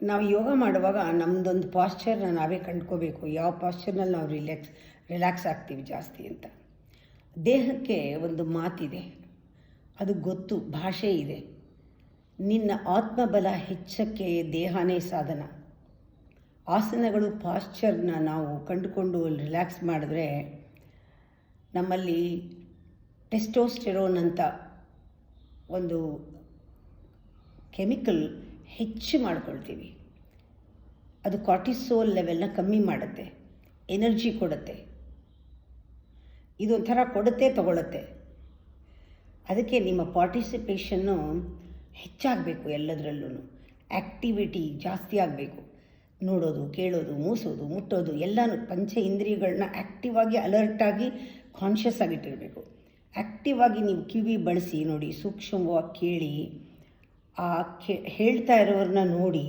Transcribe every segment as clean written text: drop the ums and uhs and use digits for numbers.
ನಾವು ಯೋಗ ಮಾಡುವಾಗ ನಮ್ಮದೊಂದು ಪಾಶ್ಚರ್ನ ನಾವೇ ಕಂಡ್ಕೋಬೇಕು, ಯಾವ ಪಾಶ್ಚರ್ನಲ್ಲಿ ನಾವು ರಿಲ್ಯಾಕ್ಸ್ ಆಗ್ತೀವಿ ಜಾಸ್ತಿ ಅಂತ. ದೇಹಕ್ಕೆ ಒಂದು ಮಾತಿದೆ, ಅದು ಗೊತ್ತು, ಭಾಷೆ ಇದೆ. ನಿನ್ನ ಆತ್ಮಬಲ ಹೆಚ್ಚಕ್ಕೆ ದೇಹನೇ ಸಾಧನ. ಆಸನಗಳು ಪಾಶ್ಚರ್ನ ನಾವು ಕಂಡುಕೊಂಡು ರಿಲ್ಯಾಕ್ಸ್ ಮಾಡಿದ್ರೆ ನಮ್ಮಲ್ಲಿ ಟೆಸ್ಟೋಸ್ಟೆರೋನ್ ಅಂತ ಒಂದು ಕೆಮಿಕಲ್ ಹೆಚ್ಚು ಮಾಡ್ಕೊಳ್ತೀವಿ. ಅದು ಕಾರ್ಟಿಸೋಲ್ ಲೆವೆಲ್ನ ಕಮ್ಮಿ ಮಾಡುತ್ತೆ, ಎನರ್ಜಿ ಕೊಡುತ್ತೆ. ಇದೊಂಥರ ಕೊಡುತ್ತೆ ತಗೊಳುತ್ತೆ. ಅದಕ್ಕೆ ನಿಮ್ಮ ಪಾರ್ಟಿಸಿಪೇಷನ್ನು ಹೆಚ್ಚಾಗಬೇಕು, ಎಲ್ಲದರಲ್ಲೂ ಆ್ಯಕ್ಟಿವಿಟಿ ಜಾಸ್ತಿ ಆಗಬೇಕು. ನೋಡೋದು, ಕೇಳೋದು, ಮೂಸೋದು, ಮುಟ್ಟೋದು ಎಲ್ಲನೂ ಪಂಚ ಇಂದ್ರಿಯಗಳನ್ನ ಆ್ಯಕ್ಟಿವ್ ಆಗಿ, ಅಲರ್ಟಾಗಿ, ಕಾನ್ಷಿಯಸ್ ಆಗಿಟ್ಟಿರಬೇಕು. ಆ್ಯಕ್ಟಿವ್ ಆಗಿ ನೀವು ಕಿವಿ ಬಳಸಿ ನೋಡಿ, ಸೂಕ್ಷ್ಮವಾಗಿ ಕೇಳಿ, ಆ ಹೇಳ್ತಾ ಇರೋರನ್ನ ನೋಡಿ,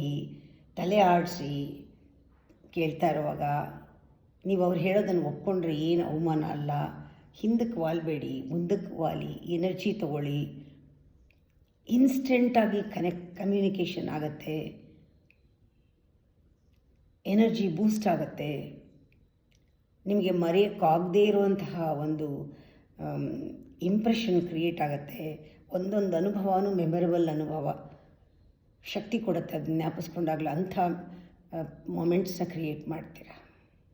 ತಲೆ ಆಡಿಸಿ ಕೇಳ್ತಾ ಇರುವಾಗ ನೀವು ಅವ್ರು ಹೇಳೋದನ್ನು ಒಪ್ಕೊಂಡ್ರೆ ಏನು ಅವಮಾನ ಅಲ್ಲ. ಹಿಂದಕ್ಕೆ ವಾಲ್ಬೇಡಿ, ಮುಂದಕ್ಕೆ ವಾಲಿ, ಎನರ್ಜಿ ತಗೊಳ್ಳಿ. ಇನ್ಸ್ಟೆಂಟಾಗಿ ಕಮ್ಯುನಿಕೇಷನ್ ಆಗುತ್ತೆ, ಎನರ್ಜಿ ಬೂಸ್ಟ್ ಆಗುತ್ತೆ. ನಿಮಗೆ ಮರೆಯೋಕ್ಕಾಗದೇ ಇರುವಂತಹ ಒಂದು ಇಂಪ್ರೆಷನ್ ಕ್ರಿಯೇಟ್ ಆಗುತ್ತೆ. ಒಂದೊಂದು ಅನುಭವನೂ ಮೆಮೊರಬಲ್ ಅನುಭವ, ಶಕ್ತಿ ಕೊಡುತ್ತೆ. ಅದನ್ನ ಜ್ಞಾಪಿಸ್ಕೊಂಡಾಗಲೂ ಅಂಥ ಮೊಮೆಂಟ್ಸ್ನ ಕ್ರಿಯೇಟ್ ಮಾಡ್ತೀರಾ.